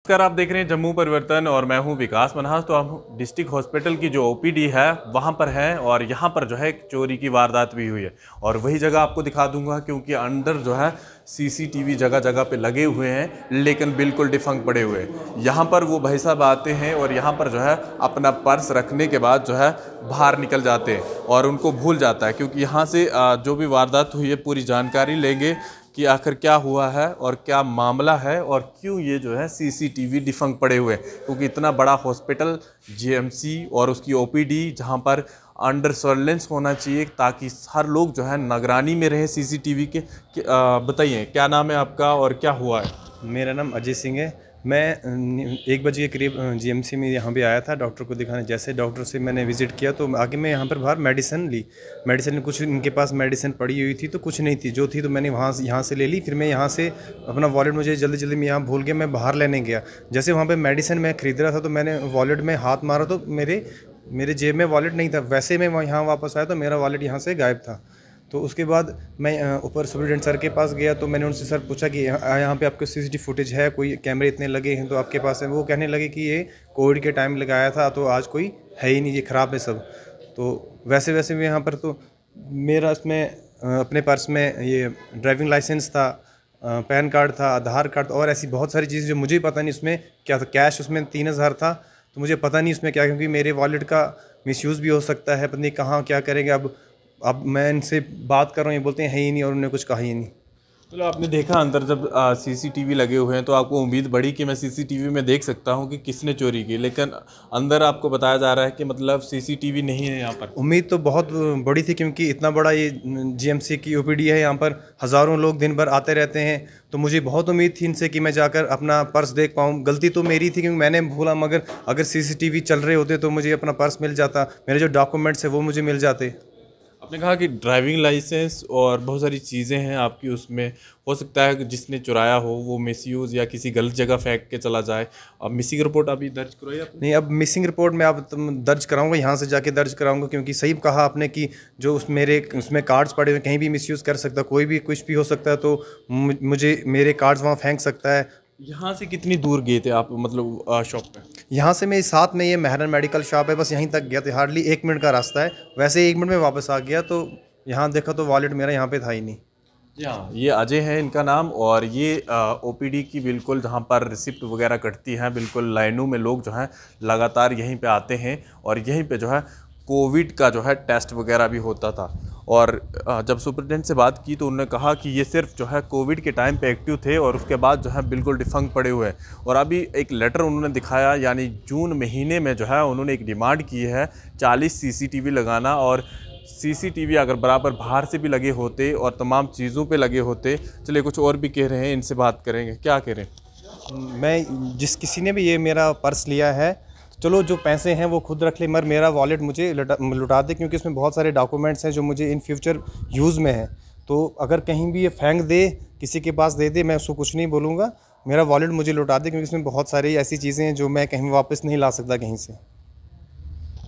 नमस्कार, आप देख रहे हैं जम्मू परिवर्तन और मैं हूं विकास मनहास। तो हम डिस्ट्रिक्ट हॉस्पिटल की जो ओपीडी है वहां पर हैं और यहां पर जो है एक चोरी की वारदात भी हुई है और वही जगह आपको दिखा दूंगा क्योंकि अंदर जो है सीसीटीवी जगह जगह पे लगे हुए हैं लेकिन बिल्कुल डिफंक पड़े हुए हैं। यहाँ पर वो भाई साहब आते हैं और यहाँ पर जो है अपना पर्स रखने के बाद जो है बाहर निकल जाते हैं और उनको भूल जाता है क्योंकि यहाँ से जो भी वारदात हुई है पूरी जानकारी लेंगे कि आखिर क्या हुआ है और क्या मामला है और क्यों ये जो है सीसीटीवी डिफंक पड़े हुए हैं, क्योंकि इतना बड़ा हॉस्पिटल जीएमसी और उसकी ओपीडी जहां पर अंडर सर्वेलेंस होना चाहिए ताकि हर लोग जो है निगरानी में रहे सीसीटीवी के। बताइए क्या नाम है आपका और क्या हुआ है? मेरा नाम अजय सिंह है। मैं 1 बजे के करीब जीएमसी में यहाँ पे आया था डॉक्टर को दिखाने। जैसे डॉक्टर से मैंने विज़िट किया तो आगे मैं यहाँ पर बाहर मेडिसिन ली। मेडिसिन कुछ इनके पास मेडिसिन पड़ी हुई थी तो कुछ नहीं थी, जो थी तो मैंने यहाँ से ले ली। फिर मैं यहाँ से अपना वॉलेट मुझे जल्दी जल्दी में यहाँ भूल गया, मैं बाहर लेने गया। जैसे वहाँ पर मेडिसिन मैं ख़रीद रहा था तो मैंने वॉलेट में हाथ मारा तो मेरे जेब में वॉलेट नहीं था। वैसे मैं यहाँ वापस आया तो मेरा वॉलेट यहाँ से गायब था। तो उसके बाद मैं ऊपर सुपरिटेंडेंट सर के पास गया तो मैंने उनसे सर पूछा कि यहाँ पे आपके सीसीटीवी फुटेज है, कोई कैमरे इतने लगे हैं तो आपके पास है? वो कहने लगे कि ये कोविड के टाइम लगाया था तो आज कोई है ही नहीं, ये ख़राब है सब। तो वैसे वैसे भी यहाँ पर तो मेरा इसमें अपने पर्स में ये ड्राइविंग लाइसेंस था, पैन कार्ड था, आधार कार्ड और ऐसी बहुत सारी चीज़ें जो मुझे पता नहीं उसमें क्या था। कैश उसमें 3000 था तो मुझे पता नहीं उसमें क्या, क्योंकि मेरे वॉलेट का मिसयूज़ भी हो सकता है, पता नहीं कहाँ क्या करेंगे। अब मैं इनसे बात कर रहा हूँ, ये बोलते हैं है ही नहीं और उन्होंने कुछ कहा ही नहीं। चलो, आपने देखा अंदर जब सीसीटीवी लगे हुए हैं तो आपको उम्मीद बढ़ी कि मैं सीसीटीवी में देख सकता हूं कि किसने चोरी की, लेकिन अंदर आपको बताया जा रहा है कि मतलब सीसीटीवी नहीं है यहाँ पर। उम्मीद तो बहुत बड़ी थी क्योंकि इतना बड़ा ये जीएमसी की ओपीडी है, यहाँ पर हज़ारों लोग दिन भर आते रहते हैं। तो मुझे बहुत उम्मीद थी इनसे कि मैं जाकर अपना पर्स देख पाऊँ। गलती तो मेरी थी क्योंकि मैंने भूला, मगर अगर सीसीटीवी चल रहे होते तो मुझे अपना पर्स मिल जाता, मेरे जो डॉक्यूमेंट्स है वो मुझे मिल जाते। आपने कहा कि ड्राइविंग लाइसेंस और बहुत सारी चीज़ें हैं आपकी, उसमें हो सकता है कि जिसने चुराया हो वो मिसयूज़ या किसी गलत जगह फेंक के चला जाए। अब मिसिंग रिपोर्ट अभी दर्ज करो या नहीं, अब मिसिंग रिपोर्ट मैं अब दर्ज कराऊंगा, यहाँ से जाके दर्ज कराऊंगा, क्योंकि सही कहा आपने कि जो उसमें कार्ड्स पड़े हुए कहीं भी मिसयूज़ कर सकता है, कोई भी कुछ भी हो सकता है। तो मुझे मेरे कार्ड्स वहाँ फेंक सकता है। यहाँ से कितनी दूर गए थे आप, मतलब शॉप पे? यहाँ से मेरे साथ में ये मेहरन मेडिकल शॉप है, बस यहीं तक गया था, हार्डली 1 मिनट का रास्ता है। वैसे 1 मिनट में वापस आ गया तो यहाँ देखा तो वॉलेट मेरा यहाँ पे था ही नहीं। जी हाँ, ये अजय है इनका नाम और ये ओपीडी की बिल्कुल जहाँ पर रिसिप्ट वगैरह कटती हैं बिल्कुल लाइनों में लोग जो हैं लगातार यहीं पे आते हैं और यहीं पे जो है कोविड का जो है टेस्ट वगैरह भी होता था। और जब सुपरिटेंडेंट से बात की तो उन्होंने कहा कि ये सिर्फ जो है कोविड के टाइम पे एक्टिव थे और उसके बाद जो है बिल्कुल डिफंक पड़े हुए हैं। और अभी एक लेटर उन्होंने दिखाया, यानी जून महीने में जो है उन्होंने एक डिमांड की है 40 सीसीटीवी लगाना। और सीसीटीवी अगर बराबर बाहर से भी लगे होते और तमाम चीज़ों पे लगे होते। चलिए, कुछ और भी कह रहे हैं, इनसे बात करेंगे। क्या कह रहे हैं? मैं किसी ने भी ये मेरा पर्स लिया है तो चलो जो पैसे हैं वो खुद रख ले, मगर मेरा वॉलेट मुझे लौटा दे, क्योंकि उसमें बहुत सारे डॉक्यूमेंट्स हैं जो मुझे इन फ्यूचर यूज़ में हैं। तो अगर कहीं भी ये फेंक दे, किसी के पास दे दे, मैं उसको कुछ नहीं बोलूँगा। मेरा वॉलेट मुझे लौटा दे, क्योंकि इसमें बहुत सारी ऐसी चीज़ें हैं जो मैं कहीं वापस नहीं ला सकता कहीं से।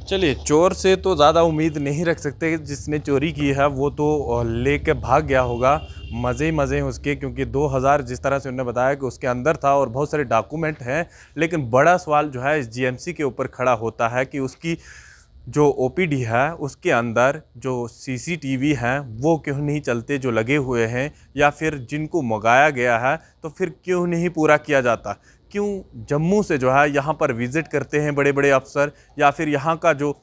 चलिए, चोर से तो ज़्यादा उम्मीद नहीं रख सकते, जिसने चोरी की है वो तो लेके भाग गया होगा। मज़े ही मज़े हैं उसके, क्योंकि 2000 जिस तरह से उन्होंने बताया कि उसके अंदर था और बहुत सारे डॉक्यूमेंट हैं। लेकिन बड़ा सवाल जो है इस जीएमसी के ऊपर खड़ा होता है कि उसकी जो ओपीडी है उसके अंदर जो सीसीटीवी हैं वो क्यों नहीं चलते जो लगे हुए हैं, या फिर जिनको मंगाया गया है तो फिर क्यों नहीं पूरा किया जाता? क्यों जम्मू से जो है यहाँ पर विज़िट करते हैं बड़े बड़े अफसर, या फिर यहाँ का जो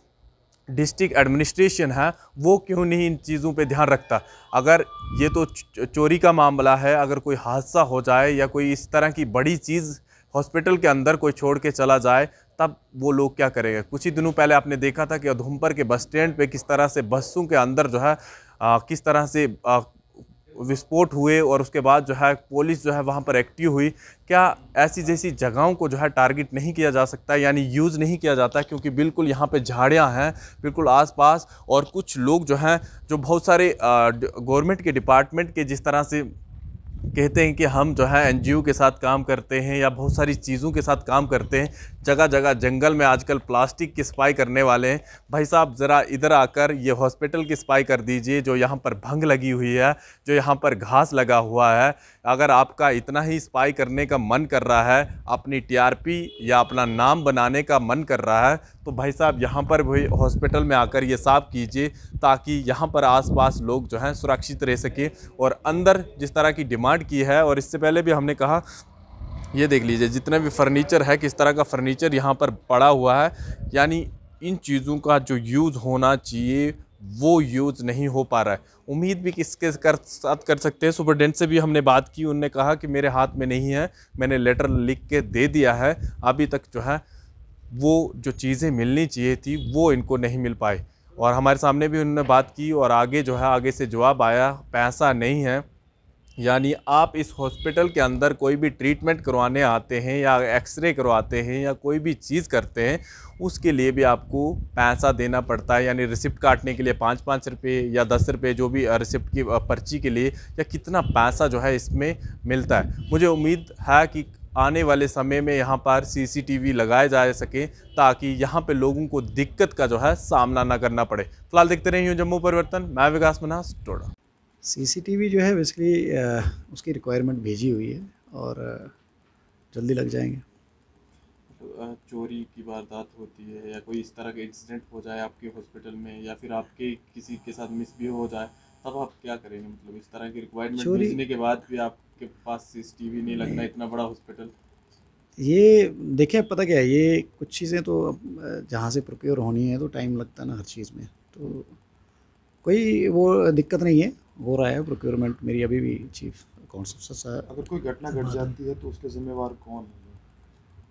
डिस्ट्रिक्ट एडमिनिस्ट्रेशन है वो क्यों नहीं इन चीज़ों पे ध्यान रखता? अगर ये तो चोरी का मामला है, अगर कोई हादसा हो जाए या कोई इस तरह की बड़ी चीज़ हॉस्पिटल के अंदर कोई छोड़ के चला जाए, तब वो लोग क्या करेंगे? कुछ ही दिनों पहले आपने देखा था कि उधमपुर के बस स्टैंड पे किस तरह से बसों के अंदर जो है किस तरह से विस्फोट हुए और उसके बाद जो है पुलिस जो है वहाँ पर एक्टिव हुई। क्या ऐसी जैसी जगहों को जो है टारगेट नहीं किया जा सकता, यानी यूज़ नहीं किया जाता? क्योंकि बिल्कुल यहाँ पे झाड़ियाँ हैं बिल्कुल आसपास, और कुछ लोग जो हैं जो बहुत सारे गवर्नमेंट के डिपार्टमेंट के जिस तरह से कहते हैं कि हम जो है एनजीओ के साथ काम करते हैं या बहुत सारी चीज़ों के साथ काम करते हैं, जगह जगह जंगल में आजकल प्लास्टिक की सफाई करने वाले हैं। भाई साहब, ज़रा इधर आकर ये हॉस्पिटल की सफाई कर दीजिए, जो यहाँ पर भंग लगी हुई है, जो यहाँ पर घास लगा हुआ है। अगर आपका इतना ही स्पाई करने का मन कर रहा है, अपनी टीआरपी या अपना नाम बनाने का मन कर रहा है, तो भाई साहब यहाँ पर भी हॉस्पिटल में आकर ये साफ कीजिए, ताकि यहाँ पर आसपास लोग जो हैं सुरक्षित रह सके। और अंदर जिस तरह की डिमांड की है, और इससे पहले भी हमने कहा, ये देख लीजिए जितना भी फर्नीचर है, किस तरह का फर्नीचर यहाँ पर पड़ा हुआ है। यानी इन चीज़ों का जो यूज़ होना चाहिए वो यूज़ नहीं हो पा रहा है। उम्मीद भी किसके साथ कर सकते हैं, सुपरडेंट से भी हमने बात की, उन्होंने कहा कि मेरे हाथ में नहीं है, मैंने लेटर लिख के दे दिया है, अभी तक जो है वो जो चीज़ें मिलनी चाहिए थी वो इनको नहीं मिल पाई। और हमारे सामने भी उन्होंने बात की, और आगे जो है आगे से जवाब आया, पैसा नहीं है। यानी आप इस हॉस्पिटल के अंदर कोई भी ट्रीटमेंट करवाने आते हैं या एक्सरे करवाते हैं या कोई भी चीज़ करते हैं, उसके लिए भी आपको पैसा देना पड़ता है। यानी रिसिप्ट काटने के लिए 5-5 रुपये या 10 रुपये, जो भी रिसिप्ट की पर्ची के लिए, या कितना पैसा जो है इसमें मिलता है। मुझे उम्मीद है कि आने वाले समय में यहाँ पर सीसीटीवी लगाए जा सके, ताकि यहाँ पे लोगों को दिक्कत का जो है सामना ना करना पड़े। फिलहाल देखते रहिए जम्मू परिवर्तन, मैं विकास मन्हास, टोडा। सीसीटीवी जो है बेसिकली उसकी रिक्वायरमेंट भेजी हुई है और जल्दी लग जाएंगे। चोरी की वारदात होती है या कोई इस तरह का इंसिडेंट हो जाए आपके हॉस्पिटल में, या फिर आपके किसी के साथ मिस भी हो जाए, तब आप क्या करेंगे? मतलब इस तरह की रिक्वायरमेंट भेजने के बाद भी आपके पास सीसीटीवी नहीं लगना, इतना बड़ा हॉस्पिटल। ये देखिए, पता क्या है, ये कुछ चीज़ें तो अब जहाँ से प्रोक्योर होनी है तो टाइम लगता है ना हर चीज़ में, तो कोई वो दिक्कत नहीं है, हो रहा है प्रोक्योरमेंट। मेरी अभी भी चीफ अकाउंट्स अफसर साहब, अगर कोई घटना घट जाती है तो उसके जिम्मेवार कौन है?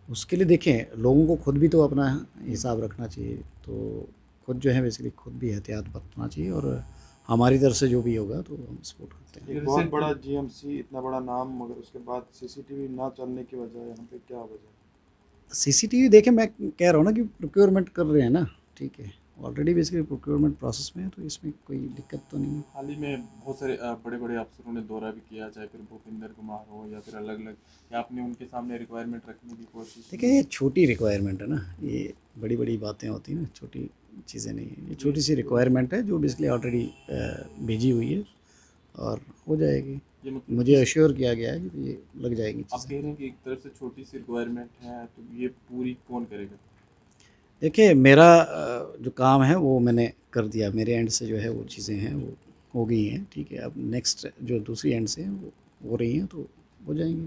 उसके लिए देखें, लोगों को खुद भी तो अपना हिसाब रखना चाहिए, तो खुद जो है बेसिकली खुद भी एहतियात बरतना चाहिए, और हमारी तरफ से जो भी होगा तो हम सपोर्ट करते हैं। एक बहुत बड़ा जीएमसी, इतना बड़ा नाम, मगर उसके बाद सीसीटीवी ना चलने की वजह यहाँ पे क्या वजह? सीसीटीवी देखें, मैं कह रहा हूँ ना कि प्रोक्योरमेंट कर रहे हैं ना, ठीक है, ऑलरेडी बेसिकली प्रोक्योरमेंट प्रोसेस में है, तो इसमें कोई दिक्कत तो नहीं है। हाल ही में बहुत सारे बड़े बड़े अफसरों ने दौरा भी किया, चाहे फिर भूपिंदर कुमार हो या फिर अलग अलग, या आपने उनके सामने रिक्वायरमेंट रखने की कोशिश? देखिए, ये छोटी रिक्वायरमेंट है ना, ये बड़ी बड़ी बातें होती हैं ना, छोटी चीज़ें नहीं है, ये छोटी सी रिक्वायरमेंट है जो बेसिकली ऑलरेडी भेजी हुई है और हो जाएगी। ये मतलब मुझे अश्योर किया गया है कि ये लग जाएगी आप चीज़ें। कह रहे हैं कि एक तरफ से छोटी सी रिक्वायरमेंट है, तो ये पूरी कौन करेगा? देखिए, मेरा जो काम है वो मैंने कर दिया, मेरे एंड से जो है वो चीज़ें हैं वो हो गई हैं, ठीक है। अब नेक्स्ट जो दूसरी एंड से हैं वो हो रही हैं, तो हो जाएंगी।